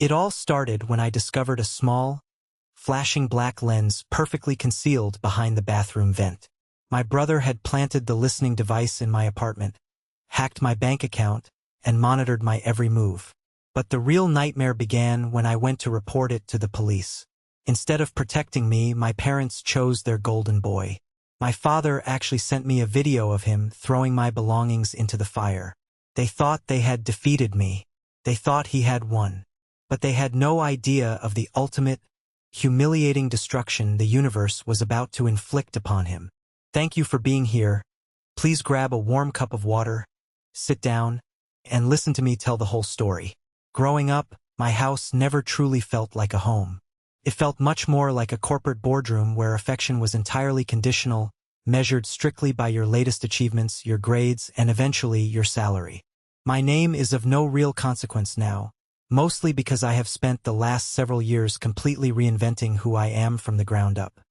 It all started when I discovered a small, flashing black lens perfectly concealed behind the bathroom vent. My brother had planted the listening device in my apartment, hacked my bank account, and monitored my every move. But the real nightmare began when I went to report it to the police. Instead of protecting me, my parents chose their golden boy. My father actually sent me a video of him throwing my belongings into the fire. They thought they had defeated me. They thought he had won. But they had no idea of the ultimate, humiliating destruction the universe was about to inflict upon him. Thank you for being here. Please grab a warm cup of water, sit down, and listen to me tell the whole story. Growing up, my house never truly felt like a home. It felt much more like a corporate boardroom where affection was entirely conditional, measured strictly by your latest achievements, your grades, and eventually your salary. My name is of no real consequence now, mostly because I have spent the last several years completely reinventing who I am from the ground up.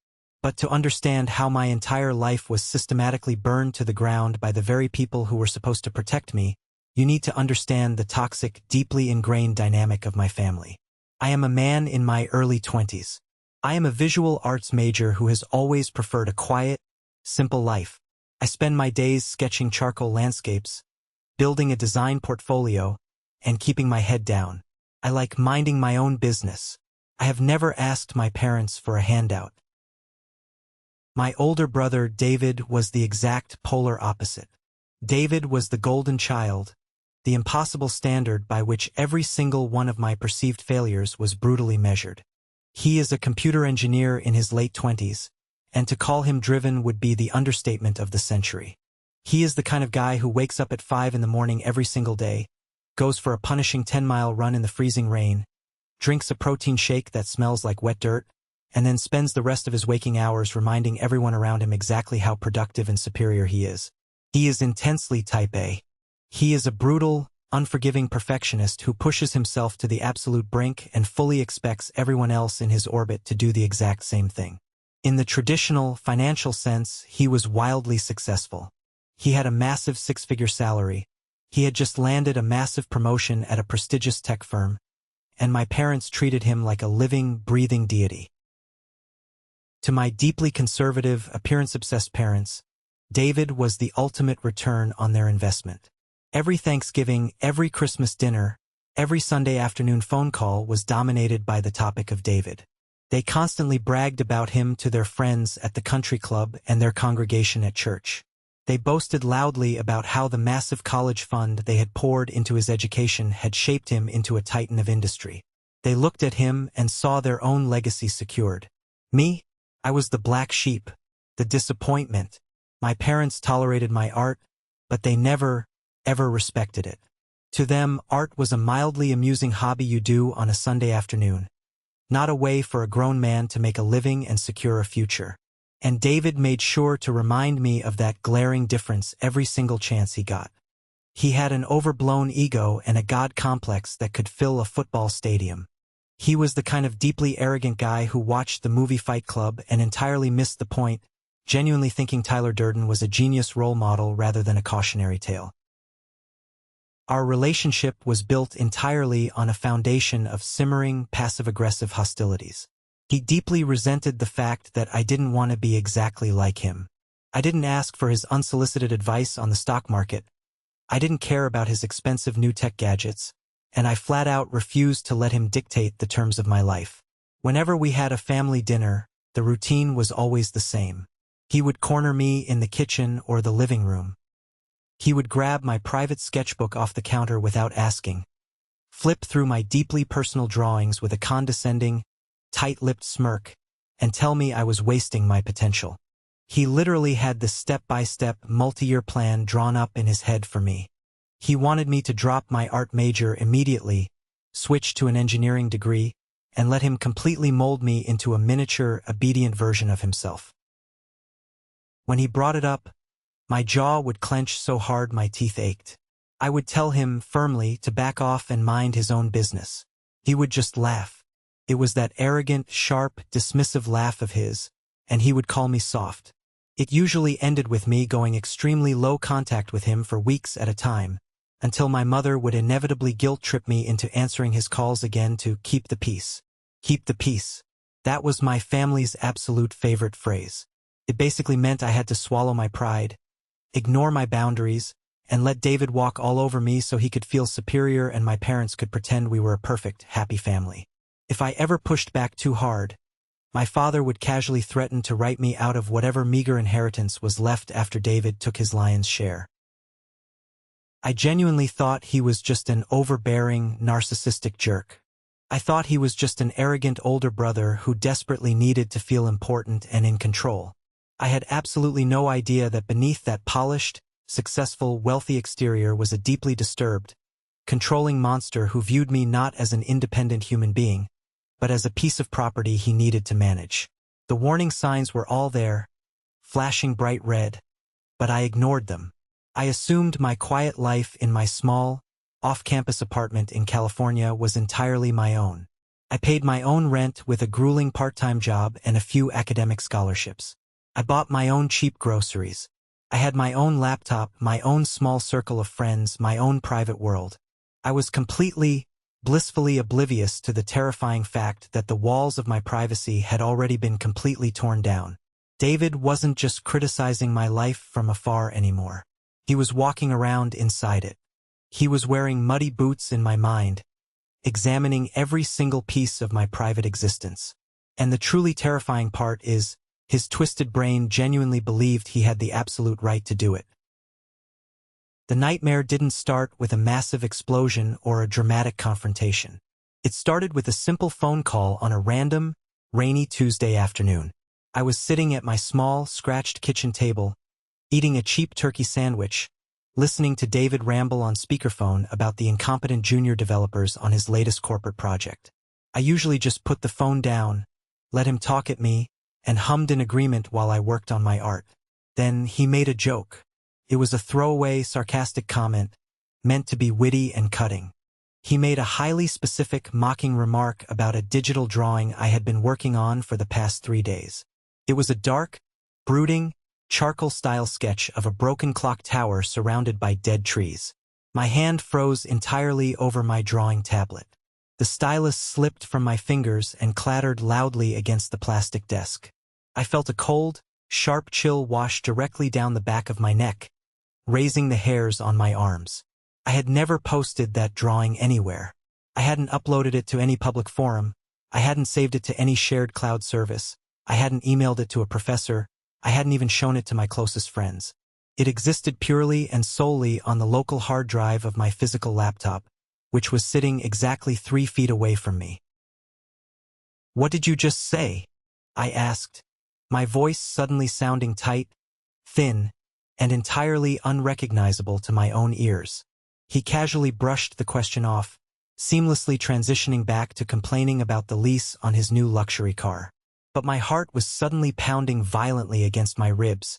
But to understand how my entire life was systematically burned to the ground by the very people who were supposed to protect me, you need to understand the toxic, deeply ingrained dynamic of my family. I am a man in my early 20s. I am a visual arts major who has always preferred a quiet, simple life. I spend my days sketching charcoal landscapes, building a design portfolio, and keeping my head down. I like minding my own business. I have never asked my parents for a handout. My older brother, David, was the exact polar opposite. David was the golden child, the impossible standard by which every single one of my perceived failures was brutally measured. He is a computer engineer in his late 20s, and to call him driven would be the understatement of the century. He is the kind of guy who wakes up at 5 in the morning every single day, goes for a punishing 10-mile run in the freezing rain, drinks a protein shake that smells like wet dirt, and then spends the rest of his waking hours reminding everyone around him exactly how productive and superior he is. He is intensely type A. He is a brutal, unforgiving perfectionist who pushes himself to the absolute brink and fully expects everyone else in his orbit to do the exact same thing. In the traditional, financial sense, he was wildly successful. He had a massive six-figure salary. He had just landed a massive promotion at a prestigious tech firm, and my parents treated him like a living, breathing deity. To my deeply conservative, appearance-obsessed parents, David was the ultimate return on their investment. Every Thanksgiving, every Christmas dinner, every Sunday afternoon phone call was dominated by the topic of David. They constantly bragged about him to their friends at the country club and their congregation at church. They boasted loudly about how the massive college fund they had poured into his education had shaped him into a titan of industry. They looked at him and saw their own legacy secured. Me? I was the black sheep, the disappointment. My parents tolerated my art, but they never, ever respected it. To them, art was a mildly amusing hobby you do on a Sunday afternoon, not a way for a grown man to make a living and secure a future. And David made sure to remind me of that glaring difference every single chance he got. He had an overblown ego and a god complex that could fill a football stadium. He was the kind of deeply arrogant guy who watched the movie Fight Club and entirely missed the point, genuinely thinking Tyler Durden was a genius role model rather than a cautionary tale. Our relationship was built entirely on a foundation of simmering, passive-aggressive hostilities. He deeply resented the fact that I didn't want to be exactly like him. I didn't ask for his unsolicited advice on the stock market. I didn't care about his expensive new tech gadgets, and I flat out refused to let him dictate the terms of my life. Whenever we had a family dinner, the routine was always the same. He would corner me in the kitchen or the living room. He would grab my private sketchbook off the counter without asking, flip through my deeply personal drawings with a condescending, tight-lipped smirk, and tell me I was wasting my potential. He literally had the step-by-step, multi-year plan drawn up in his head for me. He wanted me to drop my art major immediately, switch to an engineering degree, and let him completely mold me into a miniature, obedient version of himself. When he brought it up, my jaw would clench so hard my teeth ached. I would tell him firmly to back off and mind his own business. He would just laugh. It was that arrogant, sharp, dismissive laugh of his, and he would call me soft. It usually ended with me going extremely low contact with him for weeks at a time, until my mother would inevitably guilt-trip me into answering his calls again to keep the peace. Keep the peace. That was my family's absolute favorite phrase. It basically meant I had to swallow my pride, ignore my boundaries, and let David walk all over me so he could feel superior and my parents could pretend we were a perfect, happy family. If I ever pushed back too hard, my father would casually threaten to write me out of whatever meager inheritance was left after David took his lion's share. I genuinely thought he was just an overbearing, narcissistic jerk. I thought he was just an arrogant older brother who desperately needed to feel important and in control. I had absolutely no idea that beneath that polished, successful, wealthy exterior was a deeply disturbed, controlling monster who viewed me not as an independent human being, but as a piece of property he needed to manage. The warning signs were all there, flashing bright red, but I ignored them. I assumed my quiet life in my small, off-campus apartment in California was entirely my own. I paid my own rent with a grueling part-time job and a few academic scholarships. I bought my own cheap groceries. I had my own laptop, my own small circle of friends, my own private world. I was completely, blissfully oblivious to the terrifying fact that the walls of my privacy had already been completely torn down. David wasn't just criticizing my life from afar anymore. He was walking around inside it. He was wearing muddy boots in my mind, examining every single piece of my private existence. And the truly terrifying part is, his twisted brain genuinely believed he had the absolute right to do it. The nightmare didn't start with a massive explosion or a dramatic confrontation. It started with a simple phone call on a random, rainy Tuesday afternoon. I was sitting at my small, scratched kitchen table, eating a cheap turkey sandwich, listening to David ramble on speakerphone about the incompetent junior developers on his latest corporate project. I usually just put the phone down, let him talk at me, and hummed in agreement while I worked on my art. Then he made a joke. It was a throwaway, sarcastic comment, meant to be witty and cutting. He made a highly specific, mocking remark about a digital drawing I had been working on for the past 3 days. It was a dark, brooding, charcoal-style sketch of a broken clock tower surrounded by dead trees. My hand froze entirely over my drawing tablet. The stylus slipped from my fingers and clattered loudly against the plastic desk. I felt a cold, sharp chill wash directly down the back of my neck, raising the hairs on my arms. I had never posted that drawing anywhere. I hadn't uploaded it to any public forum. I hadn't saved it to any shared cloud service. I hadn't emailed it to a professor. I hadn't even shown it to my closest friends. It existed purely and solely on the local hard drive of my physical laptop, which was sitting exactly 3 feet away from me. "What did you just say?" I asked, my voice suddenly sounding tight, thin, and entirely unrecognizable to my own ears. He casually brushed the question off, seamlessly transitioning back to complaining about the lease on his new luxury car. But my heart was suddenly pounding violently against my ribs,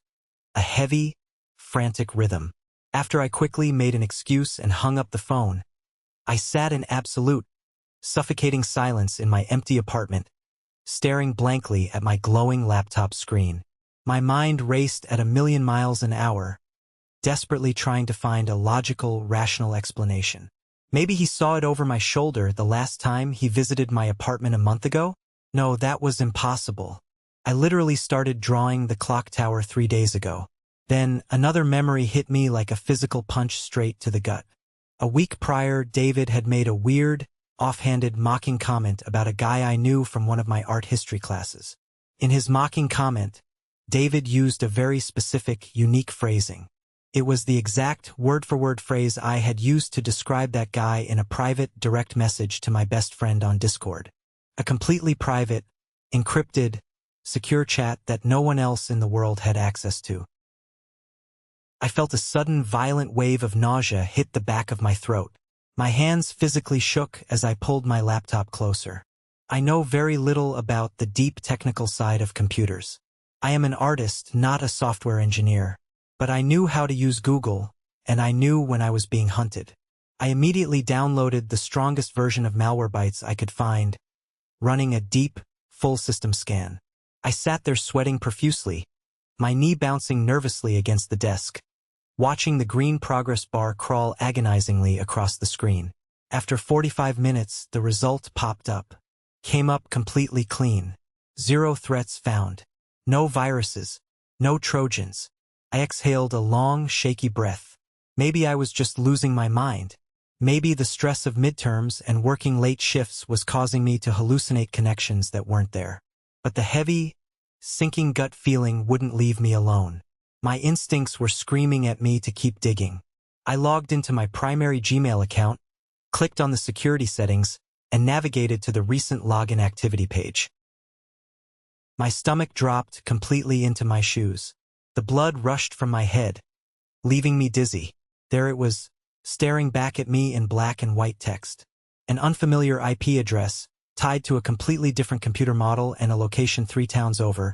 a heavy, frantic rhythm. After I quickly made an excuse and hung up the phone, I sat in absolute, suffocating silence in my empty apartment, staring blankly at my glowing laptop screen. My mind raced at 1,000,000 miles an hour, desperately trying to find a logical, rational explanation. Maybe he saw it over my shoulder the last time he visited my apartment a month ago? No, that was impossible. I literally started drawing the clock tower 3 days ago. Then, another memory hit me like a physical punch straight to the gut. A week prior, David had made a weird, offhanded, mocking comment about a guy I knew from one of my art history classes. In his mocking comment, David used a very specific, unique phrasing. It was the exact word-for-word phrase I had used to describe that guy in a private, direct message to my best friend on Discord. A completely private, encrypted, secure chat that no one else in the world had access to. I felt a sudden, violent wave of nausea hit the back of my throat. My hands physically shook as I pulled my laptop closer. I know very little about the deep technical side of computers. I am an artist, not a software engineer. But I knew how to use Google, and I knew when I was being hunted. I immediately downloaded the strongest version of Malwarebytes I could find, running a deep, full system scan. I sat there sweating profusely, my knee bouncing nervously against the desk, watching the green progress bar crawl agonizingly across the screen. After 45 minutes, the result popped up. Came up completely clean. 0 threats found. No viruses. No Trojans. I exhaled a long, shaky breath. Maybe I was just losing my mind. Maybe the stress of midterms and working late shifts was causing me to hallucinate connections that weren't there. But the heavy, sinking gut feeling wouldn't leave me alone. My instincts were screaming at me to keep digging. I logged into my primary Gmail account, clicked on the security settings, and navigated to the recent login activity page. My stomach dropped completely into my shoes. The blood rushed from my head, leaving me dizzy. There it was, staring back at me in black and white text. An unfamiliar IP address, tied to a completely different computer model and a location 3 towns over,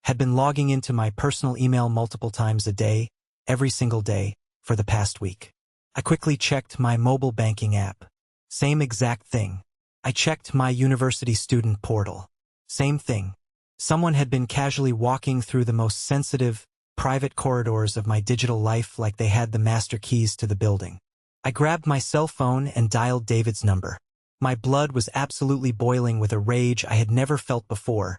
had been logging into my personal email multiple times a day, every single day, for the past week. I quickly checked my mobile banking app. Same exact thing. I checked my university student portal. Same thing. Someone had been casually walking through the most sensitive, private corridors of my digital life like they had the master keys to the building. I grabbed my cell phone and dialed David's number. My blood was absolutely boiling with a rage I had never felt before,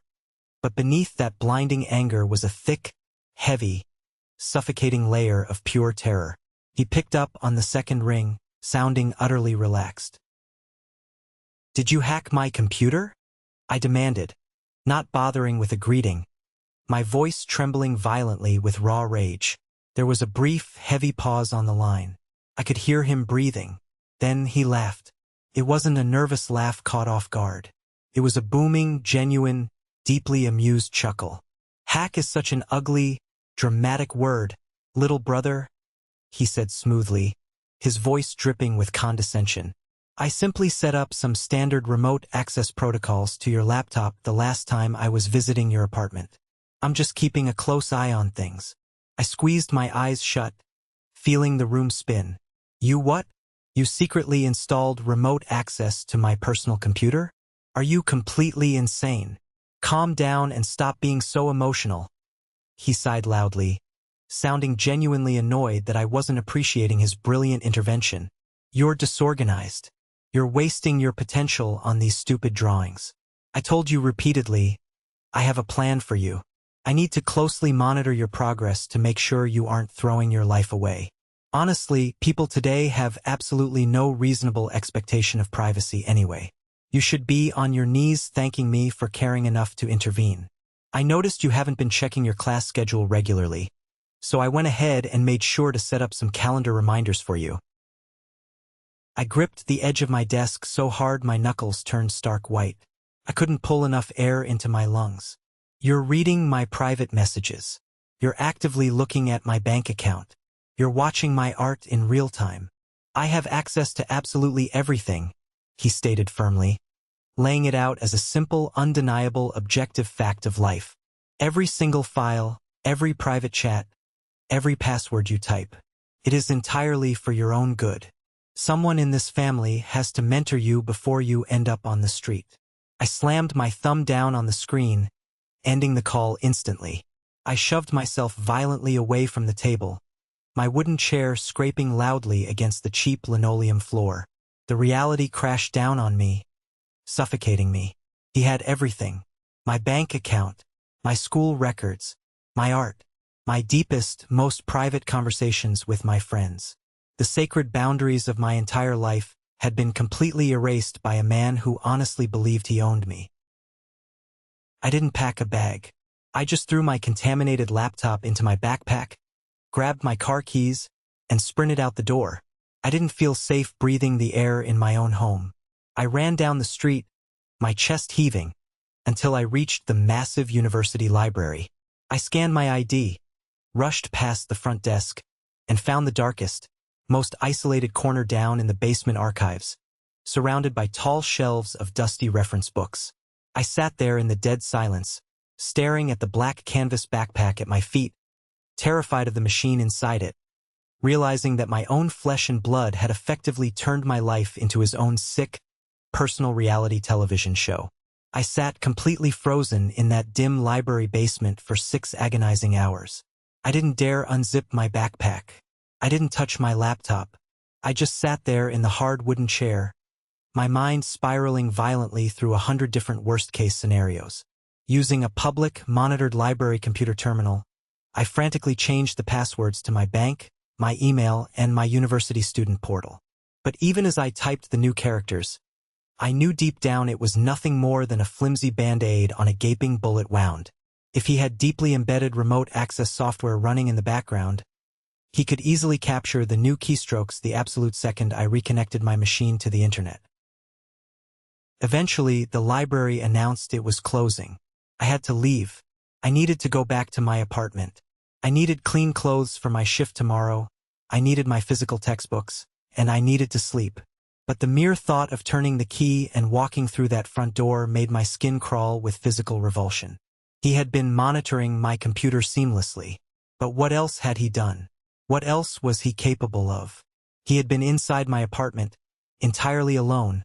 but beneath that blinding anger was a thick, heavy, suffocating layer of pure terror. He picked up on the second ring, sounding utterly relaxed. "Did you hack my computer?" I demanded, not bothering with a greeting, my voice trembling violently with raw rage. There was a brief, heavy pause on the line. I could hear him breathing. Then he laughed. It wasn't a nervous laugh caught off guard. It was a booming, genuine, deeply amused chuckle. "Hack is such an ugly, dramatic word, little brother," he said smoothly, his voice dripping with condescension. "I simply set up some standard remote access protocols to your laptop the last time I was visiting your apartment. I'm just keeping a close eye on things." I squeezed my eyes shut, feeling the room spin. "You what? You secretly installed remote access to my personal computer? Are you completely insane? Calm down and stop being so emotional." He sighed loudly, sounding genuinely annoyed that I wasn't appreciating his brilliant intervention. "You're disorganized. You're wasting your potential on these stupid drawings. I told you repeatedly, I have a plan for you. I need to closely monitor your progress to make sure you aren't throwing your life away. Honestly, people today have absolutely no reasonable expectation of privacy anyway. You should be on your knees thanking me for caring enough to intervene. I noticed you haven't been checking your class schedule regularly, so I went ahead and made sure to set up some calendar reminders for you." I gripped the edge of my desk so hard my knuckles turned stark white. I couldn't pull enough air into my lungs. "You're reading my private messages. You're actively looking at my bank account. You're watching my art in real time. I have access to absolutely everything," he stated firmly, laying it out as a simple, undeniable, objective fact of life. "Every single file, every private chat, every password you type. It is entirely for your own good. Someone in this family has to mentor you before you end up on the street." I slammed my thumb down on the screen, ending the call instantly. I shoved myself violently away from the table, my wooden chair scraping loudly against the cheap linoleum floor. The reality crashed down on me, suffocating me. He had everything. My bank account, my school records, my art, my deepest, most private conversations with my friends. The sacred boundaries of my entire life had been completely erased by a man who honestly believed he owned me. I didn't pack a bag. I just threw my contaminated laptop into my backpack, grabbed my car keys, and sprinted out the door. I didn't feel safe breathing the air in my own home. I ran down the street, my chest heaving, until I reached the massive university library. I scanned my ID, rushed past the front desk, and found the darkest, most isolated corner down in the basement archives, surrounded by tall shelves of dusty reference books. I sat there in the dead silence, staring at the black canvas backpack at my feet, terrified of the machine inside it, realizing that my own flesh and blood had effectively turned my life into his own sick, personal reality television show. I sat completely frozen in that dim library basement for 6 agonizing hours. I didn't dare unzip my backpack. I didn't touch my laptop. I just sat there in the hard wooden chair, my mind spiraling violently through 100 different worst-case scenarios. Using a public, monitored library computer terminal, I frantically changed the passwords to my bank, my email, and my university student portal. But even as I typed the new characters, I knew deep down it was nothing more than a flimsy band-aid on a gaping bullet wound. If he had deeply embedded remote access software running in the background, he could easily capture the new keystrokes the absolute second I reconnected my machine to the internet. Eventually, the library announced it was closing. I had to leave. I needed to go back to my apartment. I needed clean clothes for my shift tomorrow. I needed my physical textbooks, and I needed to sleep. But the mere thought of turning the key and walking through that front door made my skin crawl with physical revulsion. He had been monitoring my computer seamlessly. But what else had he done? What else was he capable of? He had been inside my apartment, entirely alone,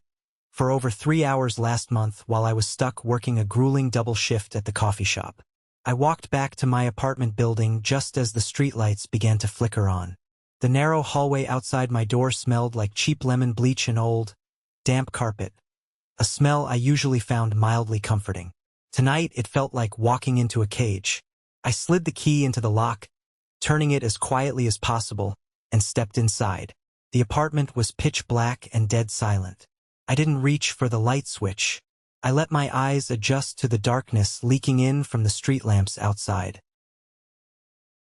for over 3 hours last month while I was stuck working a grueling double shift at the coffee shop. I walked back to my apartment building just as the streetlights began to flicker on. The narrow hallway outside my door smelled like cheap lemon bleach and old, damp carpet, a smell I usually found mildly comforting. Tonight it felt like walking into a cage. I slid the key into the lock, turning it as quietly as possible, and stepped inside. The apartment was pitch black and dead silent. I didn't reach for the light switch. I let my eyes adjust to the darkness leaking in from the street lamps outside.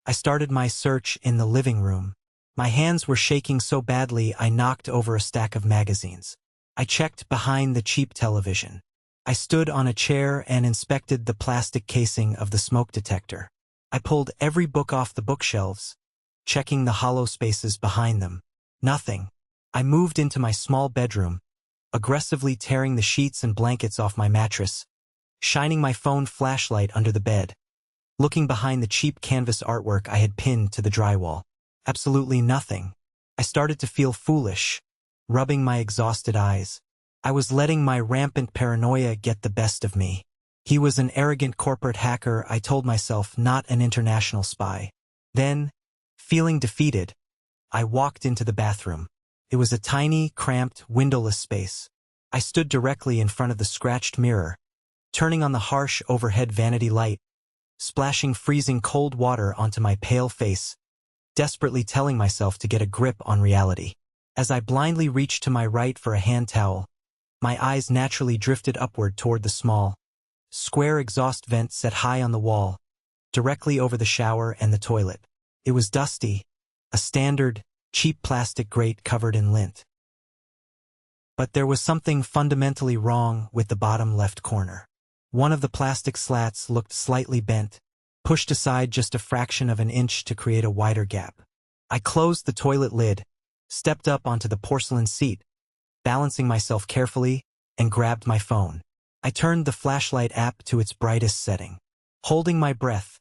I started my search in the living room. My hands were shaking so badly I knocked over a stack of magazines. I checked behind the cheap television. I stood on a chair and inspected the plastic casing of the smoke detector. I pulled every book off the bookshelves, checking the hollow spaces behind them. Nothing. I moved into my small bedroom, aggressively tearing the sheets and blankets off my mattress, shining my phone flashlight under the bed, looking behind the cheap canvas artwork I had pinned to the drywall. Absolutely nothing. I started to feel foolish, rubbing my exhausted eyes. I was letting my rampant paranoia get the best of me. He was an arrogant corporate hacker, I told myself, not an international spy. Then, feeling defeated, I walked into the bathroom. It was a tiny, cramped, windowless space. I stood directly in front of the scratched mirror, turning on the harsh overhead vanity light, splashing freezing cold water onto my pale face, desperately telling myself to get a grip on reality. As I blindly reached to my right for a hand towel, my eyes naturally drifted upward toward the small, square exhaust vent set high on the wall, directly over the shower and the toilet. It was dusty, a standard, cheap plastic grate covered in lint. But there was something fundamentally wrong with the bottom left corner. One of the plastic slats looked slightly bent, pushed aside just a fraction of an inch to create a wider gap. I closed the toilet lid, stepped up onto the porcelain seat, balancing myself carefully, and grabbed my phone. I turned the flashlight app to its brightest setting. Holding my breath,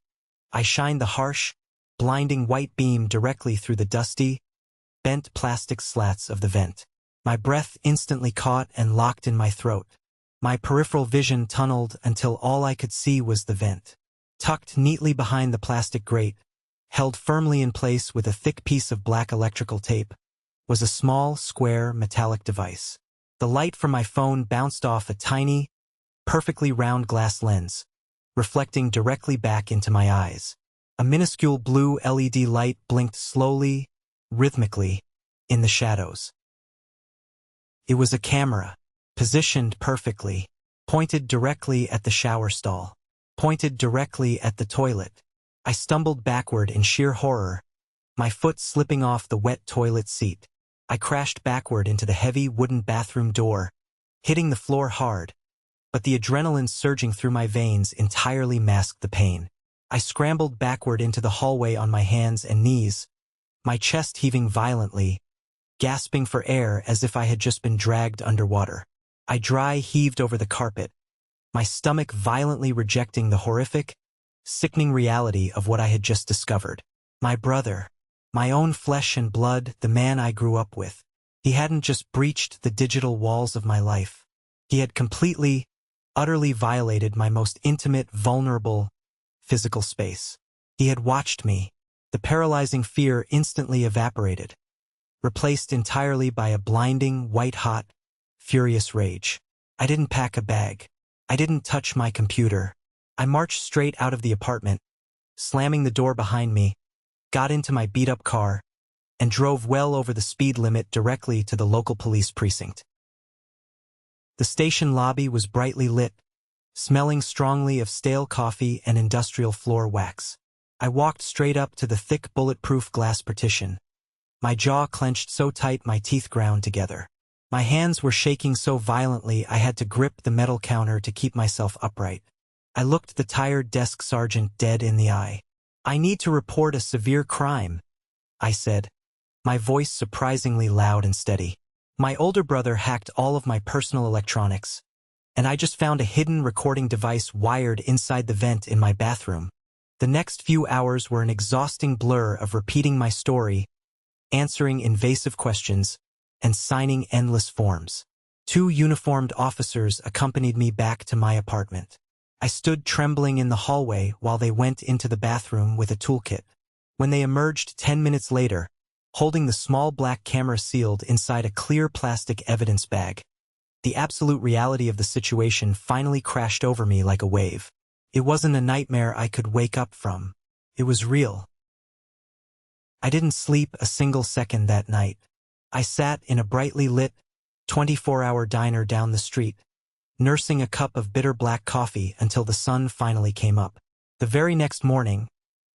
I shined the harsh, blinding white beam directly through the dusty, bent plastic slats of the vent. My breath instantly caught and locked in my throat. My peripheral vision tunneled until all I could see was the vent. Tucked neatly behind the plastic grate, held firmly in place with a thick piece of black electrical tape, was a small, square, metallic device. The light from my phone bounced off a tiny, perfectly round glass lens, reflecting directly back into my eyes. A minuscule blue LED light blinked slowly, rhythmically, in the shadows. It was a camera, positioned perfectly, pointed directly at the shower stall, pointed directly at the toilet. I stumbled backward in sheer horror, my foot slipping off the wet toilet seat. I crashed backward into the heavy wooden bathroom door, hitting the floor hard, but the adrenaline surging through my veins entirely masked the pain. I scrambled backward into the hallway on my hands and knees, my chest heaving violently, gasping for air as if I had just been dragged underwater. I dry heaved over the carpet, my stomach violently rejecting the horrific, sickening reality of what I had just discovered. My brother, my own flesh and blood, the man I grew up with. He hadn't just breached the digital walls of my life. He had completely, utterly violated my most intimate, vulnerable, physical space. He had watched me, The paralyzing fear instantly evaporated, replaced entirely by a blinding, white-hot, furious rage. I didn't pack a bag. I didn't touch my computer. I marched straight out of the apartment, slamming the door behind me, got into my beat-up car, and drove well over the speed limit directly to the local police precinct. The station lobby was brightly lit, smelling strongly of stale coffee and industrial floor wax. I walked straight up to the thick bulletproof glass partition, my jaw clenched so tight my teeth ground together. My hands were shaking so violently I had to grip the metal counter to keep myself upright. I looked the tired desk sergeant dead in the eye. "I need to report a severe crime," I said, my voice surprisingly loud and steady. My older brother hacked all of my personal electronics, and I just found a hidden recording device wired inside the vent in my bathroom. The next few hours were an exhausting blur of repeating my story, answering invasive questions, and signing endless forms. 2 uniformed officers accompanied me back to my apartment. I stood trembling in the hallway while they went into the bathroom with a toolkit. When they emerged 10 minutes later, holding the small black camera sealed inside a clear plastic evidence bag, the absolute reality of the situation finally crashed over me like a wave. It wasn't a nightmare I could wake up from. It was real. I didn't sleep a single second that night. I sat in a brightly lit, 24-hour diner down the street, nursing a cup of bitter black coffee until the sun finally came up. The very next morning,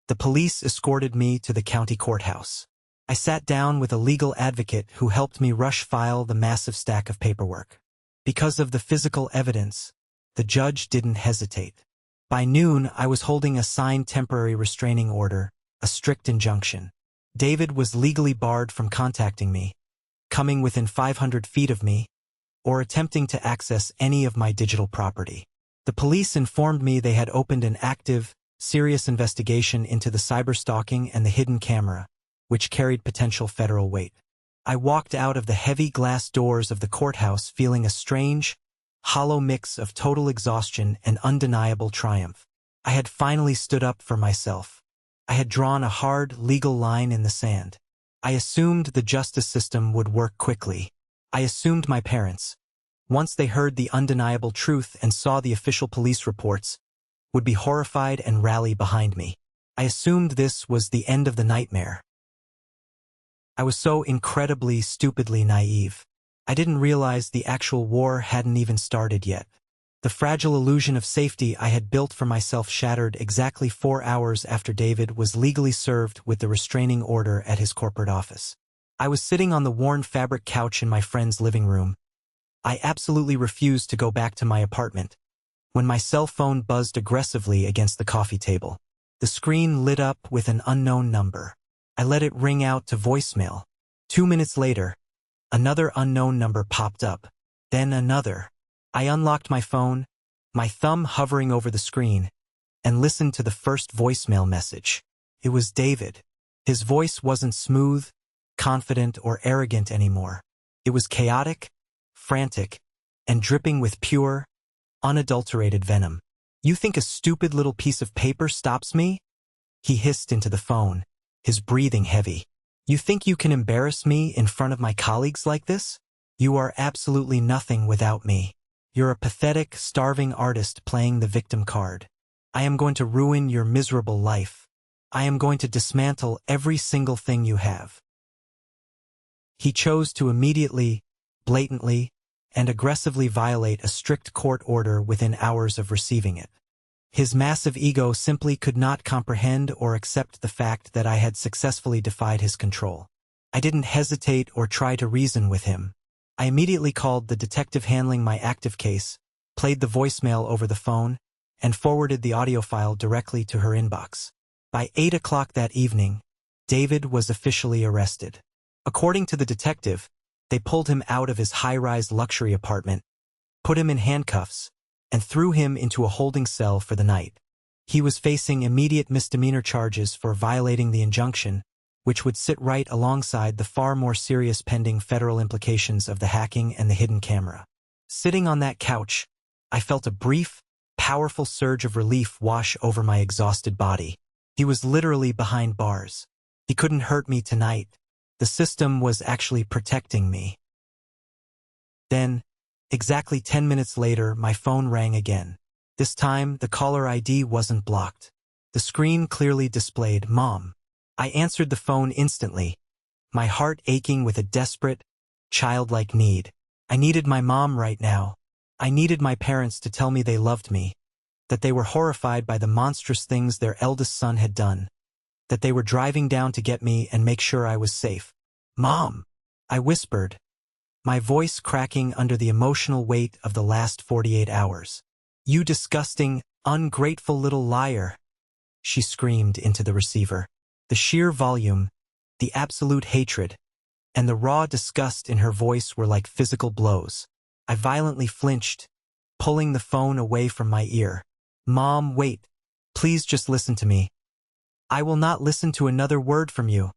the police escorted me to the county courthouse. I sat down with a legal advocate who helped me rush file the massive stack of paperwork. Because of the physical evidence, the judge didn't hesitate. By noon, I was holding a signed temporary restraining order, a strict injunction. David was legally barred from contacting me, coming within 500 feet of me, or attempting to access any of my digital property. The police informed me they had opened an active, serious investigation into the cyberstalking and the hidden camera, which carried potential federal weight. I walked out of the heavy glass doors of the courthouse feeling a strange, hollow mix of total exhaustion and undeniable triumph. I had finally stood up for myself. I had drawn a hard, legal line in the sand. I assumed the justice system would work quickly. I assumed my parents, once they heard the undeniable truth and saw the official police reports, would be horrified and rally behind me. I assumed this was the end of the nightmare. I was so incredibly, stupidly naive. I didn't realize the actual war hadn't even started yet. The fragile illusion of safety I had built for myself shattered exactly 4 hours after David was legally served with the restraining order at his corporate office. I was sitting on the worn fabric couch in my friend's living room. I absolutely refused to go back to my apartment, when my cell phone buzzed aggressively against the coffee table. The screen lit up with an unknown number. I let it ring out to voicemail. 2 minutes later, another unknown number popped up, then another. I unlocked my phone, my thumb hovering over the screen, and listened to the first voicemail message. It was David. His voice wasn't smooth, confident, or arrogant anymore. It was chaotic, frantic, and dripping with pure, unadulterated venom. "You think a stupid little piece of paper stops me?" He hissed into the phone, his breathing heavy. "You think you can embarrass me in front of my colleagues like this? You are absolutely nothing without me. You're a pathetic, starving artist playing the victim card. I am going to ruin your miserable life. I am going to dismantle every single thing you have." He chose to immediately, blatantly, and aggressively violate a strict court order within hours of receiving it. His massive ego simply could not comprehend or accept the fact that I had successfully defied his control. I didn't hesitate or try to reason with him. I immediately called the detective handling my active case, played the voicemail over the phone, and forwarded the audio file directly to her inbox. By 8 o'clock that evening, David was officially arrested. According to the detective, they pulled him out of his high-rise luxury apartment, put him in handcuffs, and threw him into a holding cell for the night. He was facing immediate misdemeanor charges for violating the injunction, which would sit right alongside the far more serious pending federal implications of the hacking and the hidden camera. Sitting on that couch, I felt a brief, powerful surge of relief wash over my exhausted body. He was literally behind bars. He couldn't hurt me tonight. The system was actually protecting me. Then, exactly 10 minutes later, my phone rang again. This time, the caller ID wasn't blocked. The screen clearly displayed Mom. I answered the phone instantly, my heart aching with a desperate, childlike need. I needed my mom right now. I needed my parents to tell me they loved me, that they were horrified by the monstrous things their eldest son had done, that they were driving down to get me and make sure I was safe. Mom! I whispered, my voice cracking under the emotional weight of the last 48 hours. You disgusting, ungrateful little liar, she screamed into the receiver. The sheer volume, the absolute hatred, and the raw disgust in her voice were like physical blows. I violently flinched, pulling the phone away from my ear. Mom, wait. Please just listen to me. I will not listen to another word from you,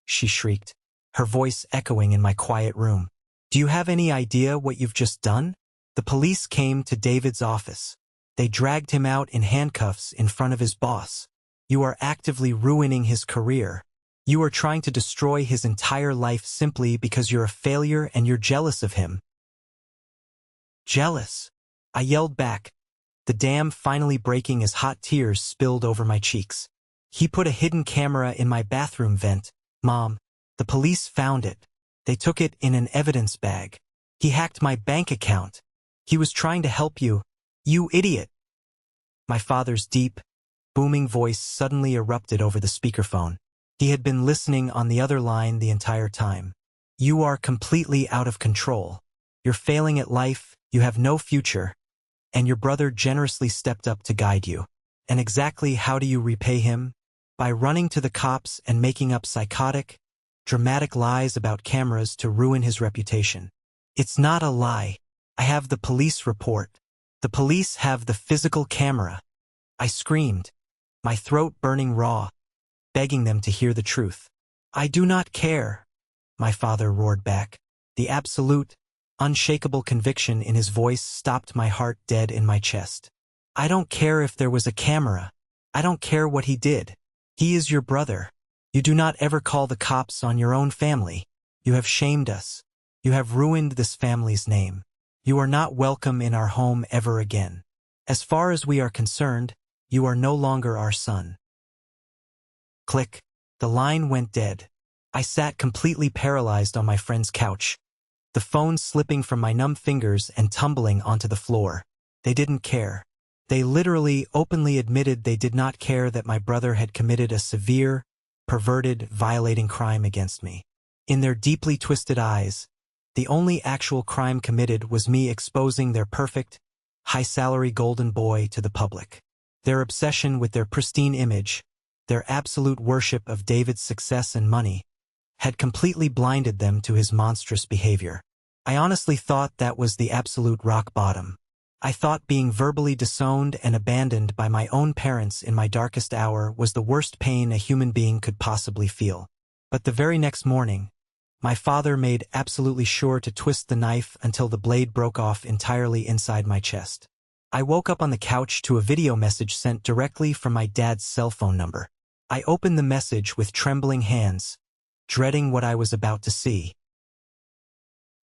she shrieked, her voice echoing in my quiet room. Do you have any idea what you've just done? The police came to David's office. They dragged him out in handcuffs in front of his boss. You are actively ruining his career. You are trying to destroy his entire life simply because you're a failure and you're jealous of him. Jealous? I yelled back, the dam finally breaking as hot tears spilled over my cheeks. He put a hidden camera in my bathroom vent. Mom, the police found it. They took it in an evidence bag. He hacked my bank account. He was trying to help you. You idiot. My father's deep, booming voice suddenly erupted over the speakerphone. He had been listening on the other line the entire time. You are completely out of control. You're failing at life, you have no future, and your brother generously stepped up to guide you. And exactly how do you repay him? By running to the cops and making up psychotic, dramatic lies about cameras to ruin his reputation. It's not a lie. I have the police report. The police have the physical camera. I screamed, my throat burning raw, begging them to hear the truth. I do not care, my father roared back. The absolute, unshakable conviction in his voice stopped my heart dead in my chest. I don't care if there was a camera. I don't care what he did. He is your brother. You do not ever call the cops on your own family. You have shamed us. You have ruined this family's name. You are not welcome in our home ever again. As far as we are concerned, you are no longer our son. Click. The line went dead. I sat completely paralyzed on my friend's couch, the phone slipping from my numb fingers and tumbling onto the floor. They didn't care. They literally openly admitted they did not care that my brother had committed a severe, perverted, violating crime against me. In their deeply twisted eyes, the only actual crime committed was me exposing their perfect, high-salary golden boy to the public. Their obsession with their pristine image, their absolute worship of David's success and money, had completely blinded them to his monstrous behavior. I honestly thought that was the absolute rock bottom. I thought being verbally disowned and abandoned by my own parents in my darkest hour was the worst pain a human being could possibly feel. But the very next morning, my father made absolutely sure to twist the knife until the blade broke off entirely inside my chest. I woke up on the couch to a video message sent directly from my dad's cell phone number. I opened the message with trembling hands, dreading what I was about to see.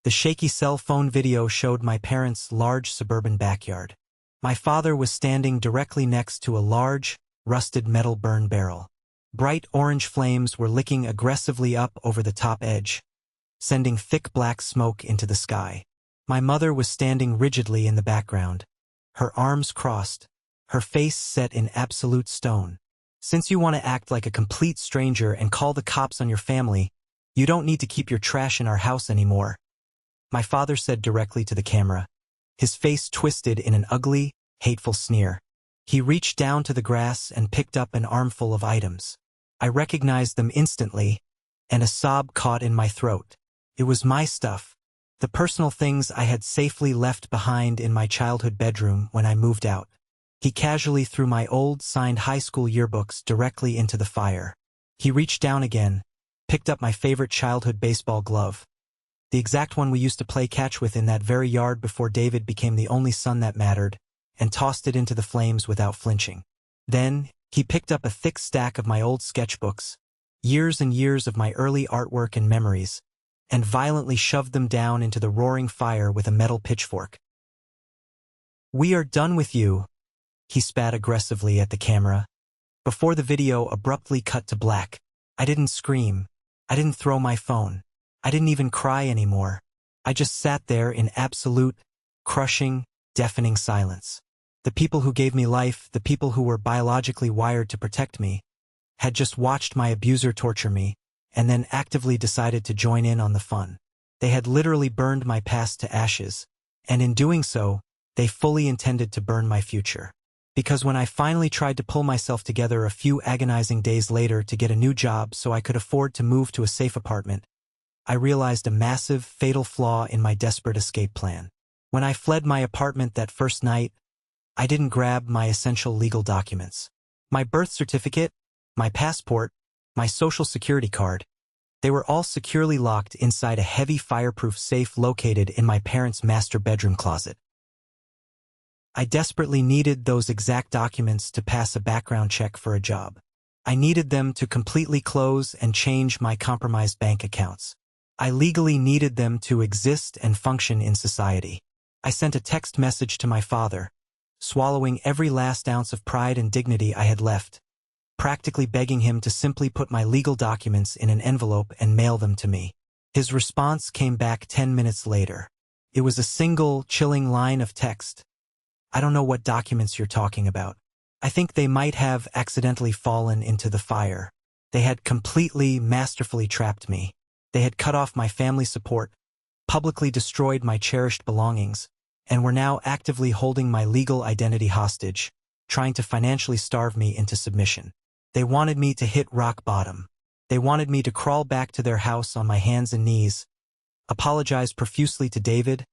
The shaky cell phone video showed my parents' large suburban backyard. My father was standing directly next to a large, rusted metal burn barrel. Bright orange flames were licking aggressively up over the top edge, sending thick black smoke into the sky. My mother was standing rigidly in the background, her arms crossed, her face set in absolute stone. Since you want to act like a complete stranger and call the cops on your family, you don't need to keep your trash in our house anymore, my father said directly to the camera, his face twisted in an ugly, hateful sneer. He reached down to the grass and picked up an armful of items. I recognized them instantly, and a sob caught in my throat. It was my stuff, the personal things I had safely left behind in my childhood bedroom when I moved out. He casually threw my old, signed high school yearbooks directly into the fire. He reached down again, picked up my favorite childhood baseball glove, the exact one we used to play catch with in that very yard before David became the only son that mattered, and tossed it into the flames without flinching. Then, he picked up a thick stack of my old sketchbooks, years and years of my early artwork and memories, and violently shoved them down into the roaring fire with a metal pitchfork. "We are done with you," he spat aggressively at the camera, before the video abruptly cut to black. I didn't scream. I didn't throw my phone. I didn't even cry anymore. I just sat there in absolute, crushing, deafening silence. The people who gave me life, the people who were biologically wired to protect me, had just watched my abuser torture me, and then actively decided to join in on the fun. They had literally burned my past to ashes, and in doing so, they fully intended to burn my future. Because when I finally tried to pull myself together a few agonizing days later to get a new job so I could afford to move to a safe apartment, I realized a massive, fatal flaw in my desperate escape plan. When I fled my apartment that first night, I didn't grab my essential legal documents. My birth certificate, my passport, my social security card, they were all securely locked inside a heavy fireproof safe located in my parents' master bedroom closet. I desperately needed those exact documents to pass a background check for a job. I needed them to completely close and change my compromised bank accounts. I legally needed them to exist and function in society. I sent a text message to my father, swallowing every last ounce of pride and dignity I had left, practically begging him to simply put my legal documents in an envelope and mail them to me. His response came back 10 minutes later. It was a single, chilling line of text. "I don't know what documents you're talking about. I think they might have accidentally fallen into the fire. They had completely, masterfully trapped me. They had cut off my family support, publicly destroyed my cherished belongings, and were now actively holding my legal identity hostage, trying to financially starve me into submission. They wanted me to hit rock bottom. They wanted me to crawl back to their house on my hands and knees, apologize profusely to David,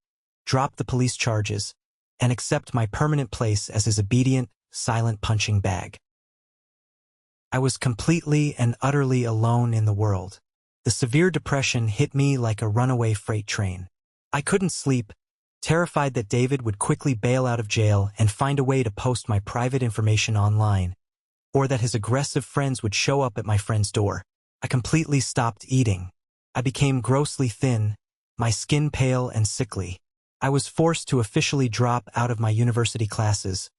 drop the police charges, and accept my permanent place as his obedient, silent punching bag." I was completely and utterly alone in the world. The severe depression hit me like a runaway freight train. I couldn't sleep, terrified that David would quickly bail out of jail and find a way to post my private information online, or that his aggressive friends would show up at my friend's door. I completely stopped eating. I became grossly thin, my skin pale and sickly. I was forced to officially drop out of my university classes,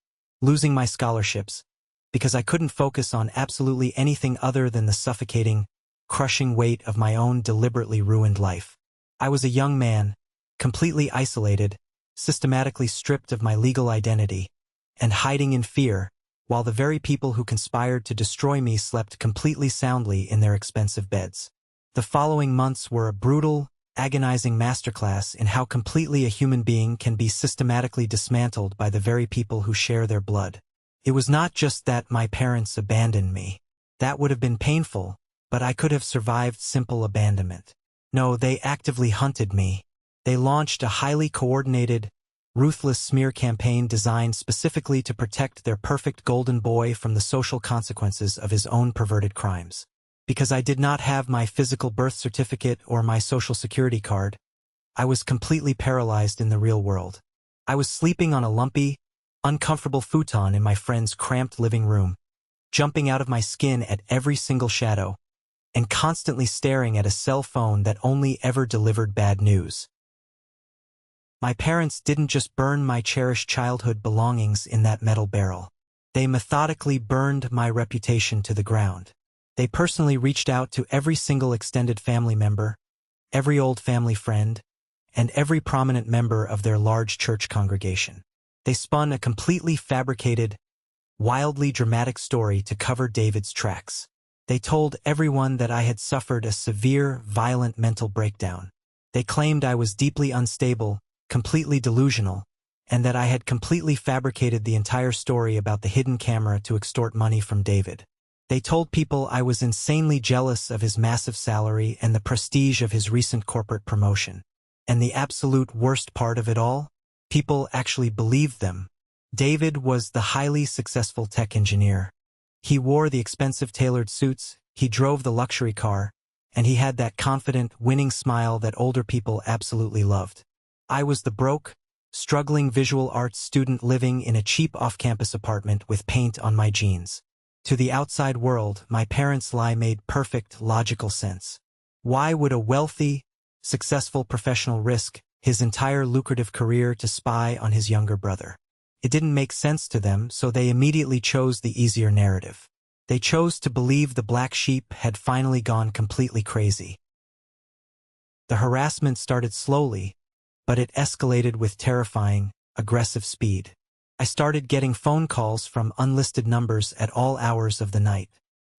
losing my scholarships, because I couldn't focus on absolutely anything other than the suffocating, crushing weight of my own deliberately ruined life. I was a young man, completely isolated, systematically stripped of my legal identity, and hiding in fear, while the very people who conspired to destroy me slept completely soundly in their expensive beds. The following months were a brutal, agonizing masterclass in how completely a human being can be systematically dismantled by the very people who share their blood. It was not just that my parents abandoned me. That would have been painful, but I could have survived simple abandonment. No, they actively hunted me. They launched a highly coordinated, ruthless smear campaign designed specifically to protect their perfect golden boy from the social consequences of his own perverted crimes. Because I did not have my physical birth certificate or my social security card, I was completely paralyzed in the real world. I was sleeping on a lumpy, uncomfortable futon in my friend's cramped living room, jumping out of my skin at every single shadow, and constantly staring at a cell phone that only ever delivered bad news. My parents didn't just burn my cherished childhood belongings in that metal barrel. They methodically burned my reputation to the ground. They personally reached out to every single extended family member, every old family friend, and every prominent member of their large church congregation. They spun a completely fabricated, wildly dramatic story to cover David's tracks. They told everyone that I had suffered a severe, violent mental breakdown. They claimed I was deeply unstable, completely delusional, and that I had completely fabricated the entire story about the hidden camera to extort money from David. They told people I was insanely jealous of his massive salary and the prestige of his recent corporate promotion. And the absolute worst part of it all? People actually believed them. David was the highly successful tech engineer. He wore the expensive tailored suits, he drove the luxury car, and he had that confident, winning smile that older people absolutely loved. I was the broke, struggling visual arts student living in a cheap off-campus apartment with paint on my jeans. To the outside world, my parents' lie made perfect, logical sense. Why would a wealthy, successful professional risk his entire lucrative career to spy on his younger brother? It didn't make sense to them, so they immediately chose the easier narrative. They chose to believe the black sheep had finally gone completely crazy. The harassment started slowly, but it escalated with terrifying, aggressive speed. I started getting phone calls from unlisted numbers at all hours of the night.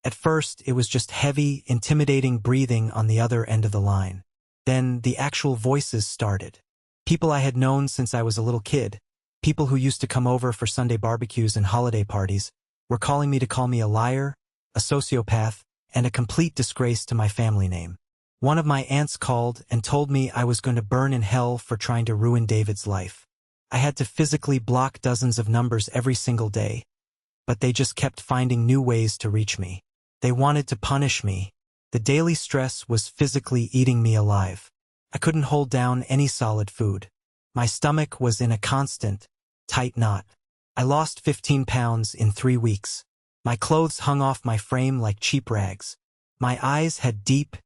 At first, it was just heavy, intimidating breathing on the other end of the line. Then, the actual voices started. People I had known since I was a little kid, people who used to come over for Sunday barbecues and holiday parties, were calling me to call me a liar, a sociopath, and a complete disgrace to my family name. One of my aunts called and told me I was going to burn in hell for trying to ruin David's life. I had to physically block dozens of numbers every single day, but they just kept finding new ways to reach me. They wanted to punish me. The daily stress was physically eating me alive. I couldn't hold down any solid food. My stomach was in a constant, tight knot. I lost 15 pounds in 3 weeks. My clothes hung off my frame like cheap rags. My eyes had deep,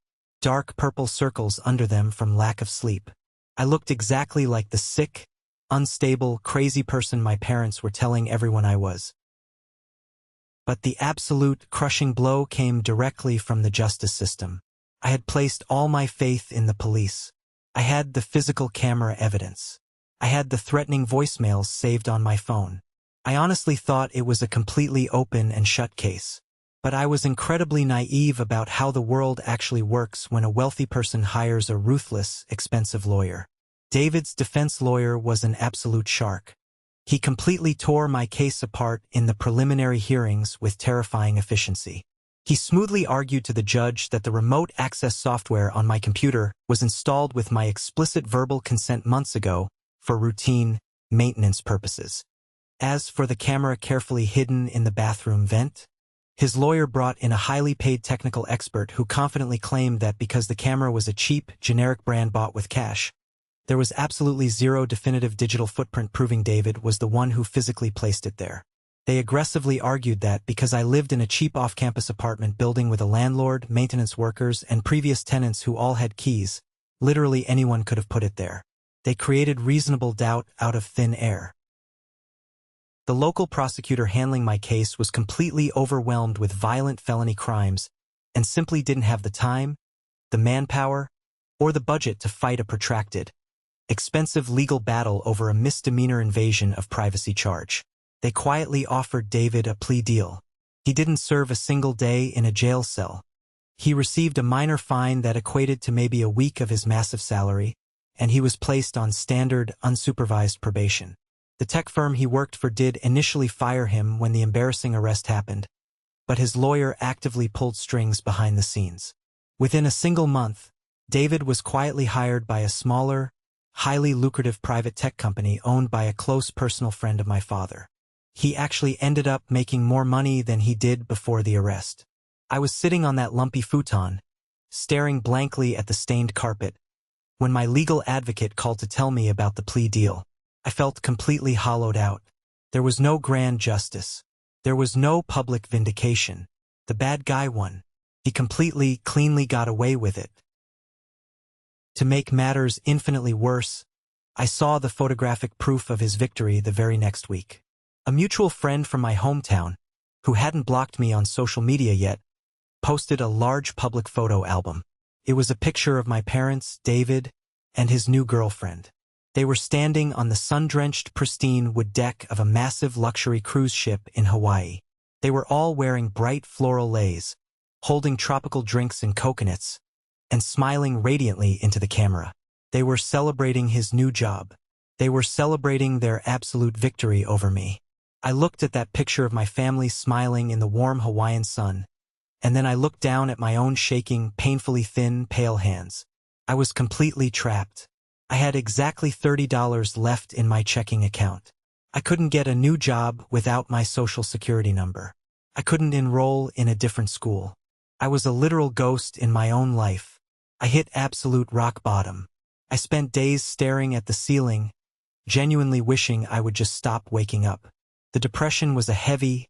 dark purple circles under them from lack of sleep. I looked exactly like the sick, unstable, crazy person my parents were telling everyone I was. But the absolute, crushing blow came directly from the justice system. I had placed all my faith in the police. I had the physical camera evidence. I had the threatening voicemails saved on my phone. I honestly thought it was a completely open and shut case. But I was incredibly naive about how the world actually works when a wealthy person hires a ruthless, expensive lawyer. David's defense lawyer was an absolute shark. He completely tore my case apart in the preliminary hearings with terrifying efficiency. He smoothly argued to the judge that the remote access software on my computer was installed with my explicit verbal consent months ago for routine, maintenance purposes. As for the camera carefully hidden in the bathroom vent, his lawyer brought in a highly paid technical expert who confidently claimed that because the camera was a cheap, generic brand bought with cash, there was absolutely zero definitive digital footprint proving David was the one who physically placed it there. They aggressively argued that because I lived in a cheap off-campus apartment building with a landlord, maintenance workers, and previous tenants who all had keys, literally anyone could have put it there. They created reasonable doubt out of thin air. The local prosecutor handling my case was completely overwhelmed with violent felony crimes and simply didn't have the time, the manpower, or the budget to fight a protracted, expensive legal battle over a misdemeanor invasion of privacy charge. They quietly offered David a plea deal. He didn't serve a single day in a jail cell. He received a minor fine that equated to maybe a week of his massive salary, and he was placed on standard, unsupervised probation. The tech firm he worked for did initially fire him when the embarrassing arrest happened, but his lawyer actively pulled strings behind the scenes. Within a single month, David was quietly hired by a smaller, highly lucrative private tech company owned by a close personal friend of my father. He actually ended up making more money than he did before the arrest. I was sitting on that lumpy futon, staring blankly at the stained carpet, when my legal advocate called to tell me about the plea deal. I felt completely hollowed out. There was no grand justice. There was no public vindication. The bad guy won. He completely, cleanly got away with it. To make matters infinitely worse, I saw the photographic proof of his victory the very next week. A mutual friend from my hometown, who hadn't blocked me on social media yet, posted a large public photo album. It was a picture of my parents, David, and his new girlfriend. They were standing on the sun-drenched, pristine wood deck of a massive luxury cruise ship in Hawaii. They were all wearing bright floral leis, holding tropical drinks and coconuts, and smiling radiantly into the camera. They were celebrating his new job. They were celebrating their absolute victory over me. I looked at that picture of my family smiling in the warm Hawaiian sun, and then I looked down at my own shaking, painfully thin, pale hands. I was completely trapped. I had exactly $30 left in my checking account. I couldn't get a new job without my social security number. I couldn't enroll in a different school. I was a literal ghost in my own life. I hit absolute rock bottom. I spent days staring at the ceiling, genuinely wishing I would just stop waking up. The depression was a heavy,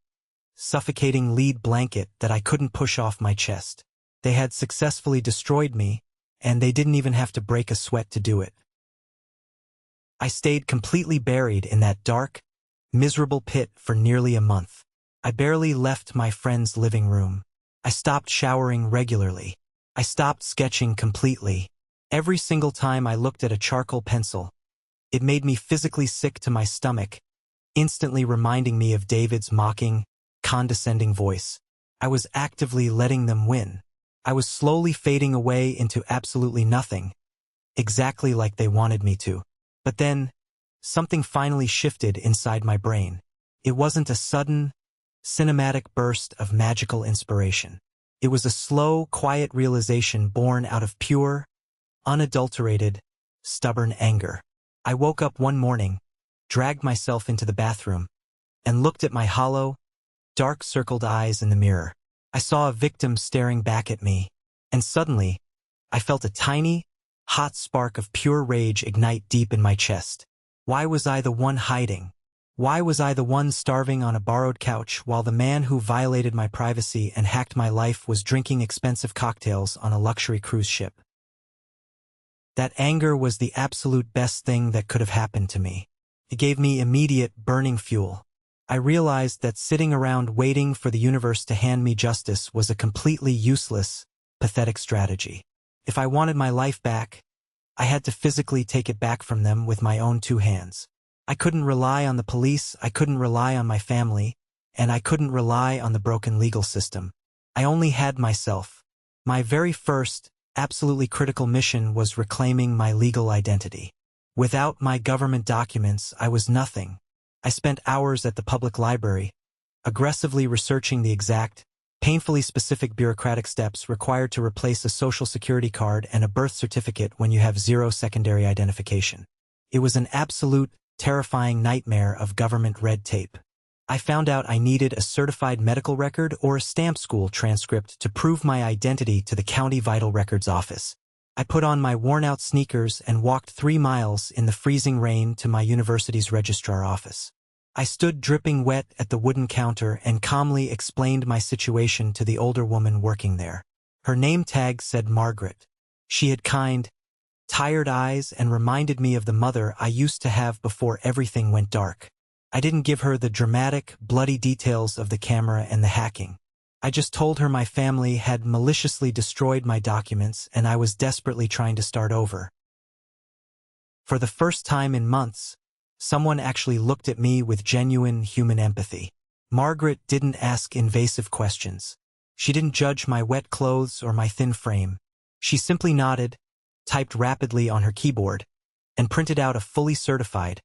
suffocating lead blanket that I couldn't push off my chest. They had successfully destroyed me, and they didn't even have to break a sweat to do it. I stayed completely buried in that dark, miserable pit for nearly a month. I barely left my friend's living room. I stopped showering regularly. I stopped sketching completely. Every single time I looked at a charcoal pencil, it made me physically sick to my stomach, instantly reminding me of David's mocking, condescending voice. I was actively letting them win. I was slowly fading away into absolutely nothing, exactly like they wanted me to. But then, something finally shifted inside my brain. It wasn't a sudden, cinematic burst of magical inspiration. It was a slow, quiet realization born out of pure, unadulterated, stubborn anger. I woke up one morning, dragged myself into the bathroom, and looked at my hollow, dark-circled eyes in the mirror. I saw a victim staring back at me, and suddenly, I felt a tiny, hot spark of pure rage ignite deep in my chest. Why was I the one hiding? Why was I the one starving on a borrowed couch while the man who violated my privacy and hacked my life was drinking expensive cocktails on a luxury cruise ship? That anger was the absolute best thing that could have happened to me. It gave me immediate, burning fuel. I realized that sitting around waiting for the universe to hand me justice was a completely useless, pathetic strategy. If I wanted my life back, I had to physically take it back from them with my own two hands. I couldn't rely on the police, I couldn't rely on my family, and I couldn't rely on the broken legal system. I only had myself. My very first, absolutely critical mission was reclaiming my legal identity. Without my government documents, I was nothing. I spent hours at the public library, aggressively researching the exact, painfully specific bureaucratic steps required to replace a social security card and a birth certificate when you have zero secondary identification. It was an absolute, terrifying nightmare of government red tape. I found out I needed a certified medical record or a stamp school transcript to prove my identity to the county vital records office. I put on my worn-out sneakers and walked 3 miles in the freezing rain to my university's registrar office. I stood dripping wet at the wooden counter and calmly explained my situation to the older woman working there. Her name tag said Margaret. She had kind, tired eyes and reminded me of the mother I used to have before everything went dark. I didn't give her the dramatic, bloody details of the camera and the hacking. I just told her my family had maliciously destroyed my documents and I was desperately trying to start over. For the first time in months, someone actually looked at me with genuine human empathy. Margaret didn't ask invasive questions. She didn't judge my wet clothes or my thin frame. She simply nodded, typed rapidly on her keyboard, and printed out a fully certified,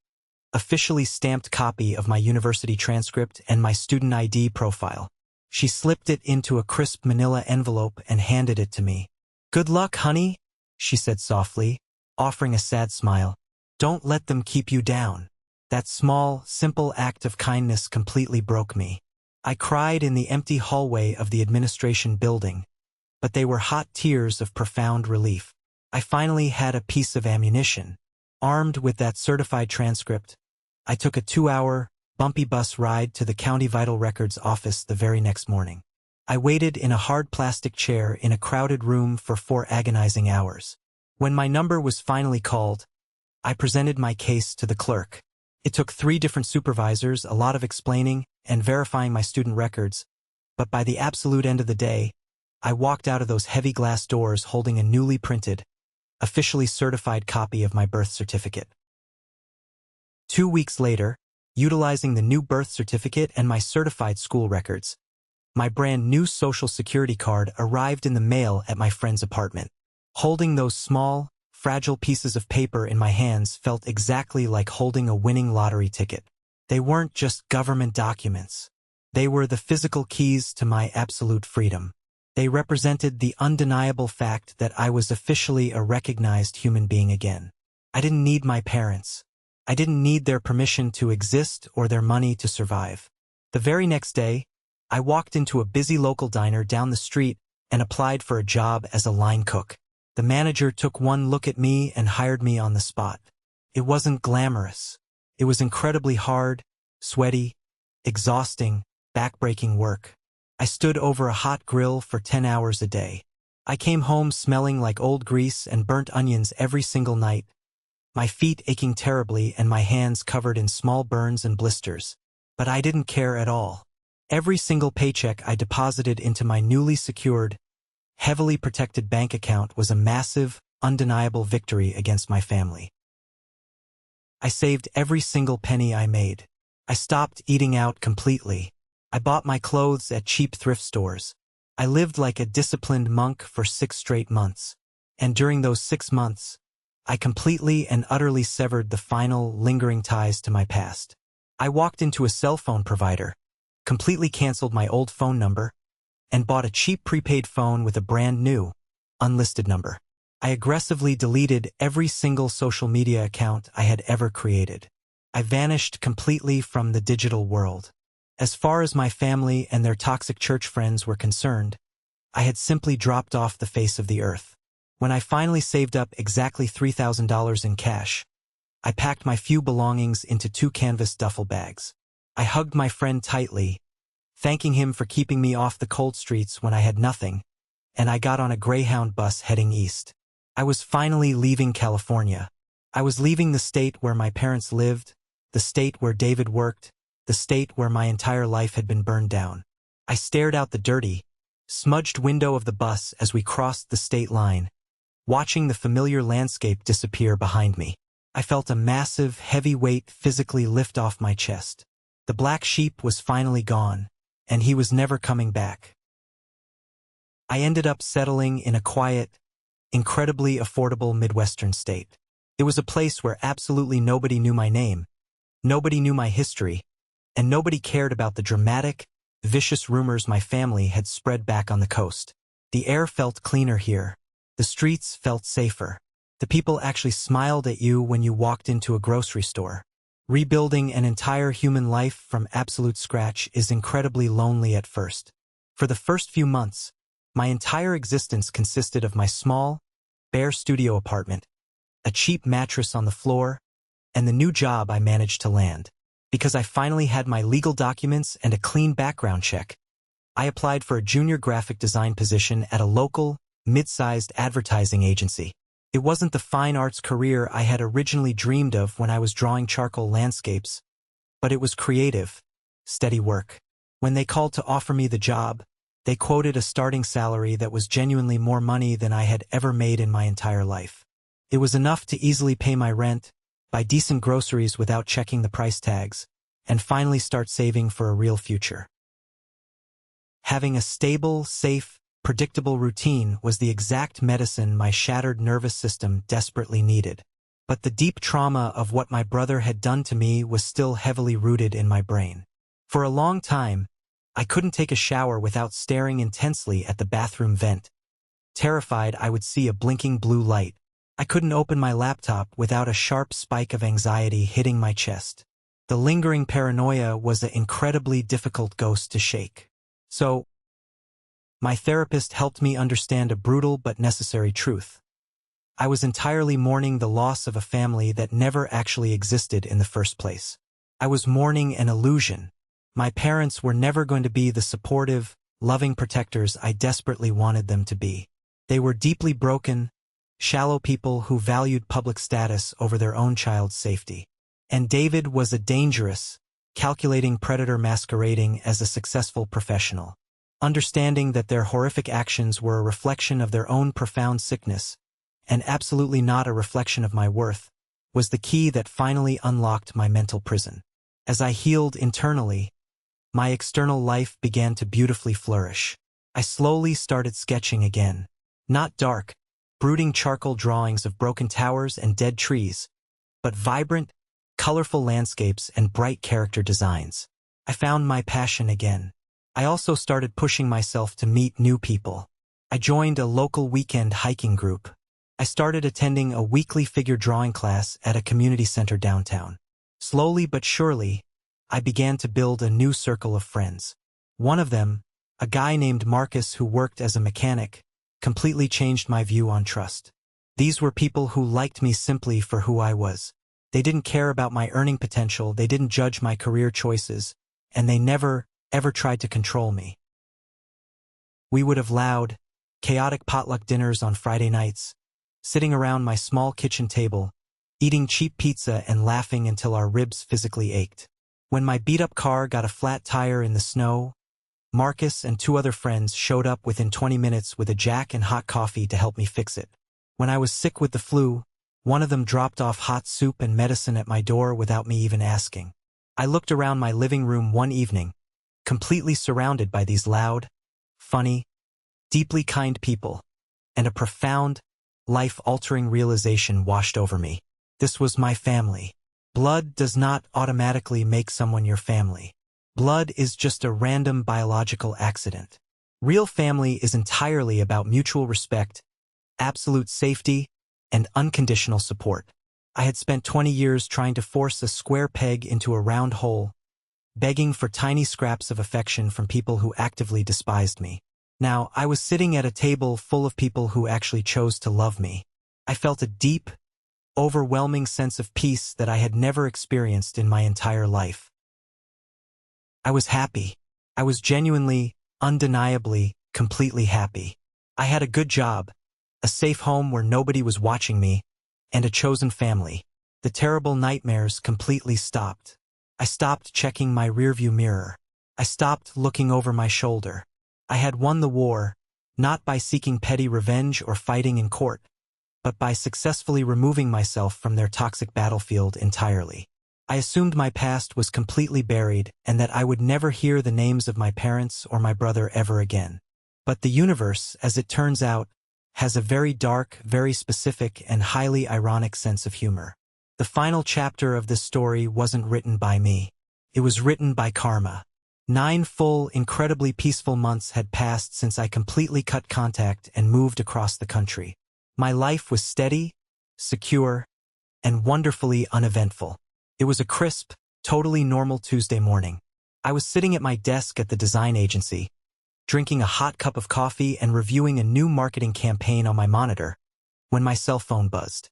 officially stamped copy of my university transcript and my student ID profile. She slipped it into a crisp manila envelope and handed it to me. "Good luck, honey," she said softly, offering a sad smile. "Don't let them keep you down." That small, simple act of kindness completely broke me. I cried in the empty hallway of the administration building, but they were hot tears of profound relief. I finally had a piece of ammunition. Armed with that certified transcript, I took a 2-hour, bumpy bus ride to the County Vital Records office the very next morning. I waited in a hard plastic chair in a crowded room for 4 agonizing hours. When my number was finally called, I presented my case to the clerk. It took 3 different supervisors, a lot of explaining and verifying my student records, but by the absolute end of the day, I walked out of those heavy glass doors holding a newly printed, officially certified copy of my birth certificate. 2 weeks later, utilizing the new birth certificate and my certified school records, my brand new social security card arrived in the mail at my friend's apartment. Holding those small, fragile pieces of paper in my hands felt exactly like holding a winning lottery ticket. They weren't just government documents. They were the physical keys to my absolute freedom. They represented the undeniable fact that I was officially a recognized human being again. I didn't need my parents. I didn't need their permission to exist or their money to survive. The very next day, I walked into a busy local diner down the street and applied for a job as a line cook. The manager took one look at me and hired me on the spot. It wasn't glamorous. It was incredibly hard, sweaty, exhausting, back-breaking work. I stood over a hot grill for 10 hours a day. I came home smelling like old grease and burnt onions every single night, my feet aching terribly and my hands covered in small burns and blisters. But I didn't care at all. Every single paycheck I deposited into my newly secured, heavily protected bank account was a massive, undeniable victory against my family. I saved every single penny I made. I stopped eating out completely. I bought my clothes at cheap thrift stores. I lived like a disciplined monk for 6 straight months. And during those 6 months, I completely and utterly severed the final, lingering ties to my past. I walked into a cell phone provider, completely canceled my old phone number, and bought a cheap prepaid phone with a brand new, unlisted number. I aggressively deleted every single social media account I had ever created. I vanished completely from the digital world. As far as my family and their toxic church friends were concerned, I had simply dropped off the face of the earth. When I finally saved up exactly $3,000 in cash, I packed my few belongings into 2 canvas duffel bags. I hugged my friend tightly, thanking him for keeping me off the cold streets when I had nothing, and I got on a Greyhound bus heading east. I was finally leaving California. I was leaving the state where my parents lived, the state where David worked, the state where my entire life had been burned down. I stared out the dirty, smudged window of the bus as we crossed the state line, watching the familiar landscape disappear behind me. I felt a massive, heavy weight physically lift off my chest. The black sheep was finally gone, and he was never coming back. I ended up settling in a quiet, incredibly affordable Midwestern state. It was a place where absolutely nobody knew my name, nobody knew my history, and nobody cared about the dramatic, vicious rumors my family had spread back on the coast. The air felt cleaner here. The streets felt safer. The people actually smiled at you when you walked into a grocery store. Rebuilding an entire human life from absolute scratch is incredibly lonely at first. For the first few months, my entire existence consisted of my small, bare studio apartment, a cheap mattress on the floor, and the new job I managed to land. Because I finally had my legal documents and a clean background check, I applied for a junior graphic design position at a local, mid-sized advertising agency. It wasn't the fine arts career I had originally dreamed of when I was drawing charcoal landscapes, but it was creative, steady work. When they called to offer me the job, they quoted a starting salary that was genuinely more money than I had ever made in my entire life. It was enough to easily pay my rent, buy decent groceries without checking the price tags, and finally start saving for a real future. Having a stable, safe, predictable routine was the exact medicine my shattered nervous system desperately needed. But the deep trauma of what my brother had done to me was still heavily rooted in my brain. For a long time, I couldn't take a shower without staring intensely at the bathroom vent, terrified I would see a blinking blue light. I couldn't open my laptop without a sharp spike of anxiety hitting my chest. The lingering paranoia was an incredibly difficult ghost to shake. So, my therapist helped me understand a brutal but necessary truth. I was entirely mourning the loss of a family that never actually existed in the first place. I was mourning an illusion. My parents were never going to be the supportive, loving protectors I desperately wanted them to be. They were deeply broken, shallow people who valued public status over their own child's safety. And David was a dangerous, calculating predator masquerading as a successful professional. Understanding that their horrific actions were a reflection of their own profound sickness, and absolutely not a reflection of my worth, was the key that finally unlocked my mental prison. As I healed internally, my external life began to beautifully flourish. I slowly started sketching again. Not dark, brooding charcoal drawings of broken towers and dead trees, but vibrant, colorful landscapes and bright character designs. I found my passion again. I also started pushing myself to meet new people. I joined a local weekend hiking group. I started attending a weekly figure drawing class at a community center downtown. Slowly but surely, I began to build a new circle of friends. One of them, a guy named Marcus who worked as a mechanic, completely changed my view on trust. These were people who liked me simply for who I was. They didn't care about my earning potential, they didn't judge my career choices, and they never, ever tried to control me. We would have loud, chaotic potluck dinners on Friday nights, sitting around my small kitchen table, eating cheap pizza and laughing until our ribs physically ached. When my beat-up car got a flat tire in the snow, Marcus and 2 other friends showed up within 20 minutes with a jack and hot coffee to help me fix it. When I was sick with the flu, one of them dropped off hot soup and medicine at my door without me even asking. I looked around my living room one evening, completely surrounded by these loud, funny, deeply kind people, and a profound, life-altering realization washed over me. This was my family. Blood does not automatically make someone your family. Blood is just a random biological accident. Real family is entirely about mutual respect, absolute safety, and unconditional support. I had spent 20 years trying to force a square peg into a round hole, begging for tiny scraps of affection from people who actively despised me. Now, I was sitting at a table full of people who actually chose to love me. I felt a deep, overwhelming sense of peace that I had never experienced in my entire life. I was happy. I was genuinely, undeniably, completely happy. I had a good job, a safe home where nobody was watching me, and a chosen family. The terrible nightmares completely stopped. I stopped checking my rearview mirror. I stopped looking over my shoulder. I had won the war, not by seeking petty revenge or fighting in court, but by successfully removing myself from their toxic battlefield entirely. I assumed my past was completely buried and that I would never hear the names of my parents or my brother ever again. But the universe, as it turns out, has a very dark, very specific, and highly ironic sense of humor. The final chapter of this story wasn't written by me. It was written by karma. 9 full, incredibly peaceful months had passed since I completely cut contact and moved across the country. My life was steady, secure, and wonderfully uneventful. It was a crisp, totally normal Tuesday morning. I was sitting at my desk at the design agency, drinking a hot cup of coffee and reviewing a new marketing campaign on my monitor, when my cell phone buzzed.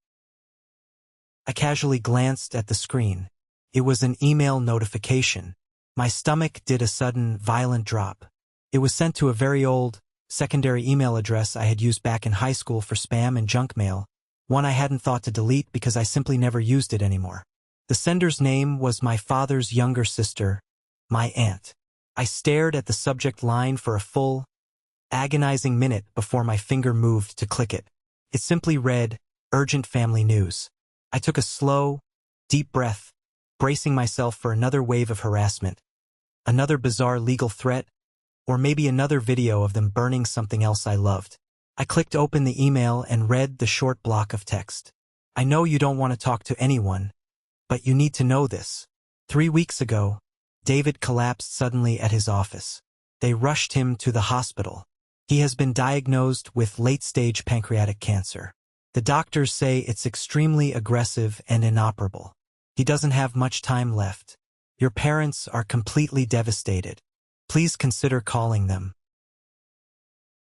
I casually glanced at the screen. It was an email notification. My stomach did a sudden, violent drop. It was sent to a very old, secondary email address I had used back in high school for spam and junk mail, one I hadn't thought to delete because I simply never used it anymore. The sender's name was my father's younger sister, my aunt. I stared at the subject line for a full, agonizing minute before my finger moved to click it. It simply read, "Urgent family news." I took a slow, deep breath, bracing myself for another wave of harassment, another bizarre legal threat, or maybe another video of them burning something else I loved. I clicked open the email and read the short block of text. "I know you don't want to talk to anyone, but you need to know this. 3 weeks ago, David collapsed suddenly at his office. They rushed him to the hospital. He has been diagnosed with late-stage pancreatic cancer. The doctors say it's extremely aggressive and inoperable. He doesn't have much time left. Your parents are completely devastated. Please consider calling them."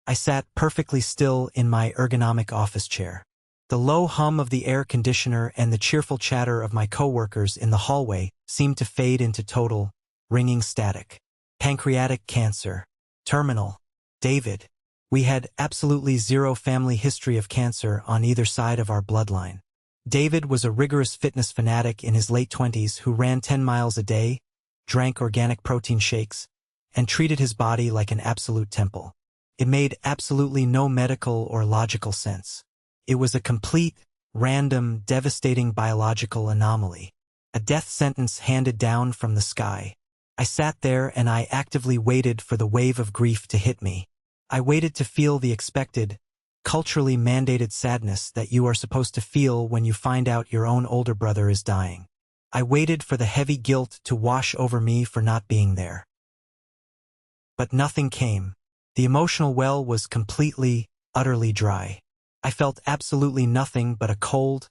I sat perfectly still in my ergonomic office chair. The low hum of the air conditioner and the cheerful chatter of my coworkers in the hallway seemed to fade into total, ringing static. Pancreatic cancer. Terminal. David. We had absolutely zero family history of cancer on either side of our bloodline. David was a rigorous fitness fanatic in his late 20s who ran 10 miles a day, drank organic protein shakes, and treated his body like an absolute temple. It made absolutely no medical or logical sense. It was a complete, random, devastating biological anomaly. A death sentence handed down from the sky. I sat there and I actively waited for the wave of grief to hit me. I waited to feel the expected, culturally mandated sadness that you are supposed to feel when you find out your own older brother is dying. I waited for the heavy guilt to wash over me for not being there. But nothing came. The emotional well was completely, utterly dry. I felt absolutely nothing but a cold,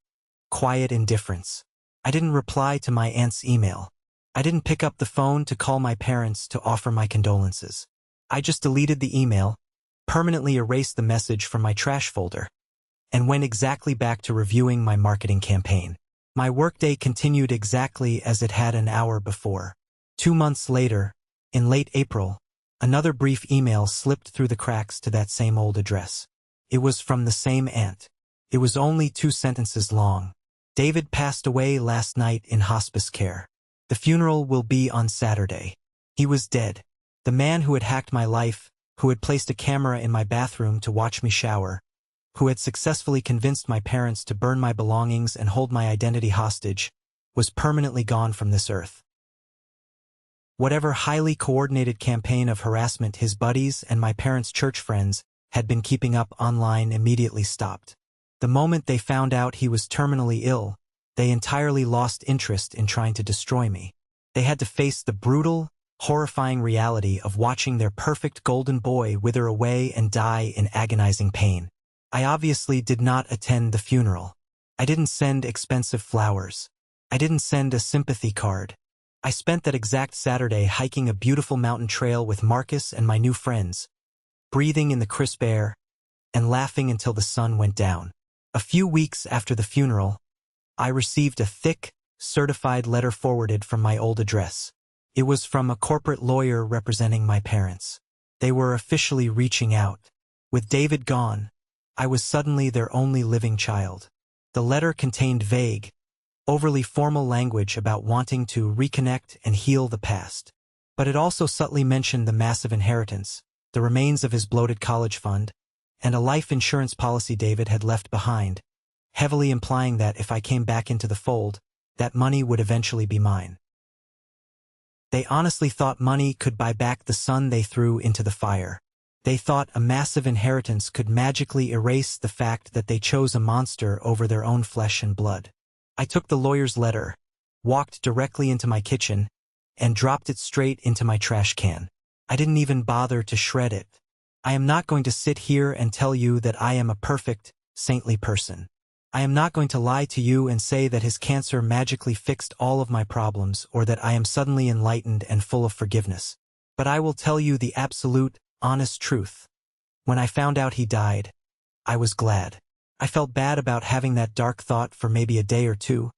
quiet indifference. I didn't reply to my aunt's email. I didn't pick up the phone to call my parents to offer my condolences. I just deleted the email, permanently erased the message from my trash folder, and went exactly back to reviewing my marketing campaign. My workday continued exactly as it had an hour before. 2 months later, In late April, another brief email slipped through the cracks to that same old address. It was from the same aunt. It was only 2 sentences long. David passed away last night in hospice care. The funeral will be on Saturday. He was dead. The man who had hacked my life, who had placed a camera in my bathroom to watch me shower, who had successfully convinced my parents to burn my belongings and hold my identity hostage, was permanently gone from this earth. Whatever highly coordinated campaign of harassment his buddies and my parents' church friends had been keeping up online immediately stopped. The moment they found out he was terminally ill, they entirely lost interest in trying to destroy me. They had to face the brutal, horrifying reality of watching their perfect golden boy wither away and die in agonizing pain. I obviously did not attend the funeral. I didn't send expensive flowers. I didn't send a sympathy card. I spent that exact Saturday hiking a beautiful mountain trail with Marcus and my new friends, breathing in the crisp air and laughing until the sun went down. A few weeks after the funeral, I received a thick, certified letter forwarded from my old address. It was from a corporate lawyer representing my parents. They were officially reaching out. With David gone, I was suddenly their only living child. The letter contained vague, overly formal language about wanting to reconnect and heal the past. But it also subtly mentioned the massive inheritance, the remains of his bloated college fund, and a life insurance policy David had left behind, heavily implying that if I came back into the fold, that money would eventually be mine. They honestly thought money could buy back the son they threw into the fire. They thought a massive inheritance could magically erase the fact that they chose a monster over their own flesh and blood. I took the lawyer's letter, walked directly into my kitchen, and dropped it straight into my trash can. I didn't even bother to shred it. I am not going to sit here and tell you that I am a perfect, saintly person. I am not going to lie to you and say that his cancer magically fixed all of my problems or that I am suddenly enlightened and full of forgiveness. But I will tell you the absolute, honest truth. When I found out he died, I was glad. I felt bad about having that dark thought for maybe a day or two,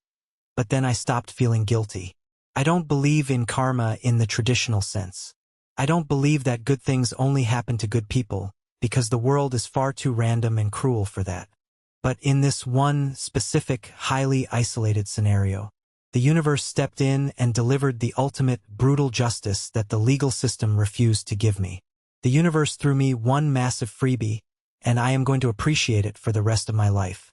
but then I stopped feeling guilty. I don't believe in karma in the traditional sense. I don't believe that good things only happen to good people, because the world is far too random and cruel for that. But in this one specific, highly isolated scenario, the universe stepped in and delivered the ultimate, brutal justice that the legal system refused to give me. The universe threw me one massive freebie, and I am going to appreciate it for the rest of my life.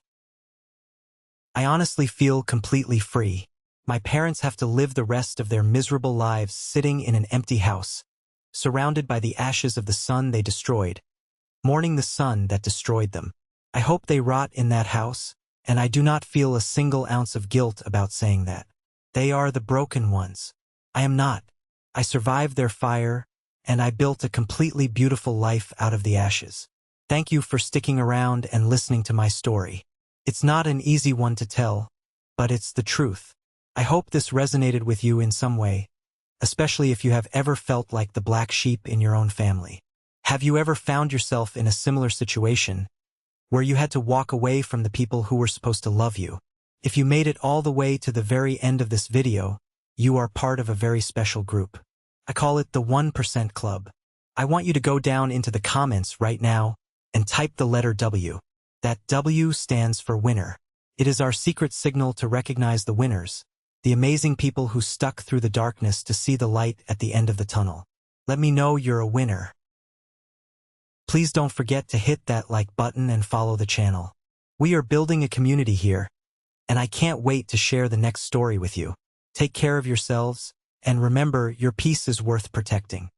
I honestly feel completely free. My parents have to live the rest of their miserable lives sitting in an empty house, surrounded by the ashes of the son they destroyed, mourning the son that destroyed them. I hope they rot in that house, and I do not feel a single ounce of guilt about saying that. They are the broken ones. I am not. I survived their fire, and I built a completely beautiful life out of the ashes. Thank you for sticking around and listening to my story. It's not an easy one to tell, but it's the truth. I hope this resonated with you in some way, especially if you have ever felt like the black sheep in your own family. Have you ever found yourself in a similar situation, where you had to walk away from the people who were supposed to love you? If you made it all the way to the very end of this video, you are part of a very special group. I call it the 1% Club. I want you to go down into the comments right now and type the letter W. That W stands for winner. It is our secret signal to recognize the winners, the amazing people who stuck through the darkness to see the light at the end of the tunnel. Let me know you're a winner. Please don't forget to hit that like button and follow the channel. We are building a community here, and I can't wait to share the next story with you. Take care of yourselves, and remember, your peace is worth protecting.